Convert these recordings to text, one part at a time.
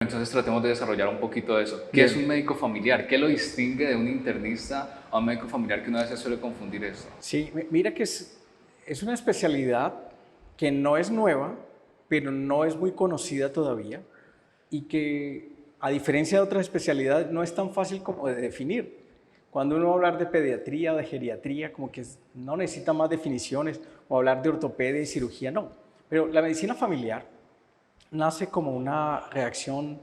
Entonces tratemos de desarrollar un poquito de eso. ¿Qué es un Bien, médico familiar? ¿Qué lo distingue de un internista a un médico familiar que una vez se suele confundir esto? sí, mira que es una especialidad que no es nueva, pero no es muy conocida todavía y que, a diferencia de otras especialidades, no es tan fácil como de definir. Cuando uno va a hablar de pediatría o de geriatría, como que no necesita más definiciones, o hablar de ortopedia y cirugía, no. Pero la medicina familiar nace como una reacción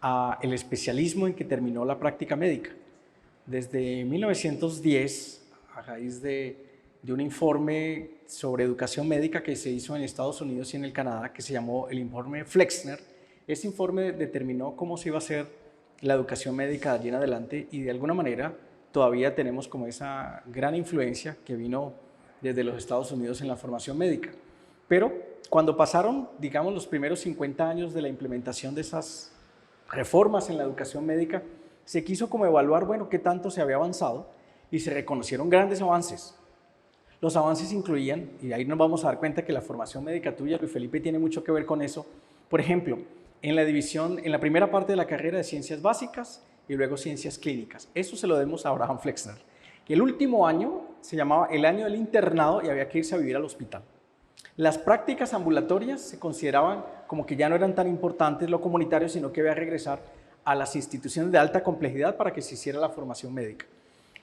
al especialismo en que terminó la práctica médica. Desde 1910, a raíz de un informe sobre educación médica que se hizo en Estados Unidos y en el Canadá, que se llamó el informe Flexner, ese informe determinó cómo se iba a hacer la educación médica de allí en adelante y de alguna manera todavía tenemos como esa gran influencia que vino desde los Estados Unidos en la formación médica. Pero cuando pasaron, digamos, los primeros 50 años de la implementación de esas reformas en la educación médica, se quiso como evaluar, bueno, qué tanto se había avanzado y se reconocieron grandes avances. Los avances incluían, y ahí nos vamos a dar cuenta que la formación médica tuya, Luis Felipe, tiene mucho que ver con eso. Por ejemplo, en la división, en la primera parte de la carrera de ciencias básicas y luego ciencias clínicas. Eso se lo demos a Abraham Flexner. El último año se llamaba el año del internado y había que irse a vivir al hospital. Las prácticas ambulatorias se consideraban como que ya no eran tan importantes lo comunitario, sino que había que regresar a las instituciones de alta complejidad para que se hiciera la formación médica.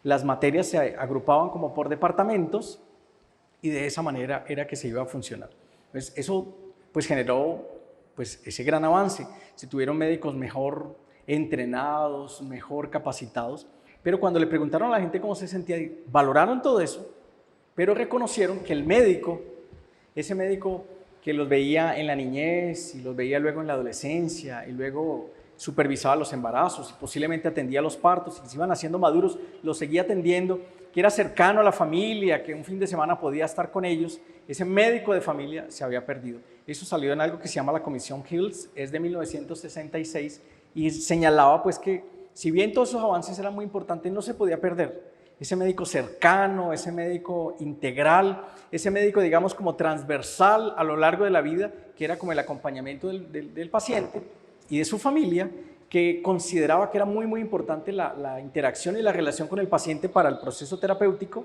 Las materias se agrupaban como por departamentos y de esa manera era que se iba a funcionar. Pues eso pues generó pues ese gran avance. Se tuvieron médicos mejor entrenados, mejor capacitados, pero cuando le preguntaron a la gente cómo se sentía, valoraron todo eso, pero reconocieron que el médico, ese médico que los veía en la niñez y los veía luego en la adolescencia y luego supervisaba los embarazos y posiblemente atendía los partos y se iban haciendo maduros, los seguía atendiendo, que era cercano a la familia, que un fin de semana podía estar con ellos, ese médico de familia se había perdido. Eso salió en algo que se llama la Comisión Hills, es de 1966 y señalaba pues que si bien todos esos avances eran muy importantes, no se podía perder ese médico cercano, ese médico integral, ese médico, digamos, como transversal a lo largo de la vida, que era como el acompañamiento del paciente y de su familia, que consideraba que era muy, muy importante la interacción y la relación con el paciente para el proceso terapéutico,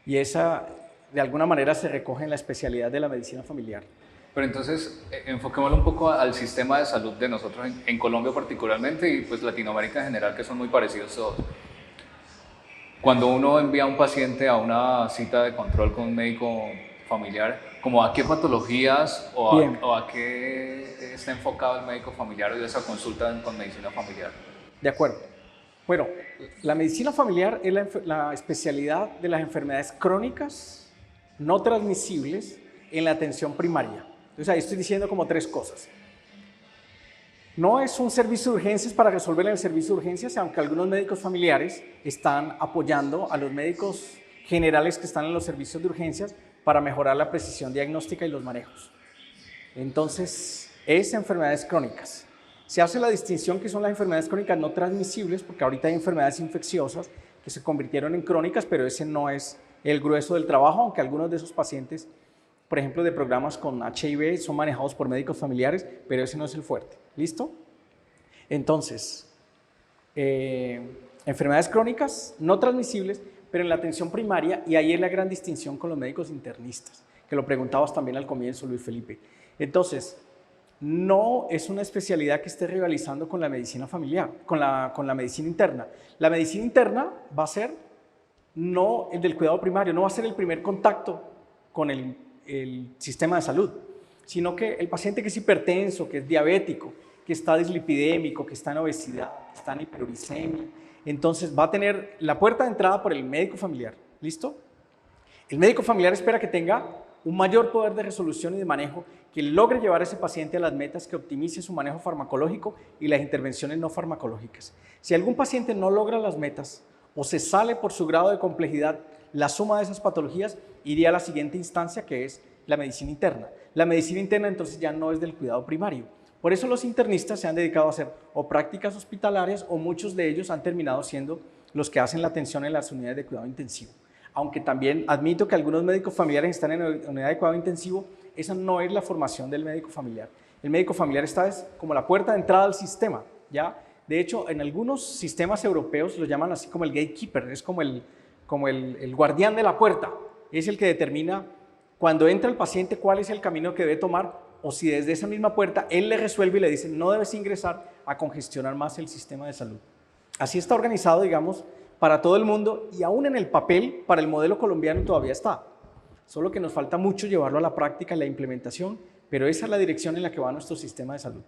y esa, de alguna manera, se recoge en la especialidad de la medicina familiar. Pero entonces, enfoquémoslo un poco al sistema de salud de nosotros en Colombia particularmente y pues Latinoamérica en general, que son muy parecidos todos. Cuando uno envía a un paciente a una cita de control con un médico familiar, ¿como a qué patologías Bien, o a qué está enfocado el médico familiar o esa consulta con medicina familiar? de acuerdo. Bueno, la medicina familiar es la especialidad de las enfermedades crónicas no transmisibles en la atención primaria. Entonces ahí estoy diciendo como tres cosas. No es un servicio de urgencias para resolver en el servicio de urgencias, aunque algunos médicos familiares están apoyando a los médicos generales que están en los servicios de urgencias para mejorar la precisión diagnóstica y los manejos. Entonces, es enfermedades crónicas. Se hace la distinción que son las enfermedades crónicas no transmisibles, porque ahorita hay enfermedades infecciosas que se convirtieron en crónicas, pero ese no es el grueso del trabajo, aunque algunos de esos pacientes, por ejemplo, de programas con HIV, son manejados por médicos familiares, pero ese no es el fuerte. ¿Listo? Entonces, enfermedades crónicas no transmisibles, pero en la atención primaria, y ahí es la gran distinción con los médicos internistas, que lo preguntabas también al comienzo, Luis Felipe. Entonces, no es una especialidad que esté rivalizando con la medicina familiar, con la medicina interna. La medicina interna va a ser no el del cuidado primario, no va a ser el primer contacto con el sistema de salud, sino que el paciente que es hipertenso, que es diabético, que está dislipidémico, que está en obesidad, que está en hiperuricemia, entonces va a tener la puerta de entrada por el médico familiar. ¿Listo? El médico familiar espera que tenga un mayor poder de resolución y de manejo, que logre llevar a ese paciente a las metas, que optimice su manejo farmacológico y las intervenciones no farmacológicas. Si algún paciente no logra las metas o se sale por su grado de complejidad la suma de esas patologías, iría a la siguiente instancia, que es la medicina interna. La medicina interna entonces ya no es del cuidado primario. Por eso los internistas se han dedicado a hacer o prácticas hospitalarias, o muchos de ellos han terminado siendo los que hacen la atención en las unidades de cuidado intensivo. Aunque también admito que algunos médicos familiares están en unidad de cuidado intensivo, esa no es la formación del médico familiar. El médico familiar es como la puerta de entrada al sistema, ¿ya? De hecho, en algunos sistemas europeos lo llaman así como el gatekeeper, es como el guardián de la puerta, es el que determina cuando entra el paciente cuál es el camino que debe tomar, o si desde esa misma puerta él le resuelve y le dice no debes ingresar a congestionar más el sistema de salud. Así está organizado, digamos, para todo el mundo, y aún en el papel para el modelo colombiano todavía está. Solo que nos falta mucho llevarlo a la práctica y la implementación, pero esa es la dirección en la que va nuestro sistema de salud.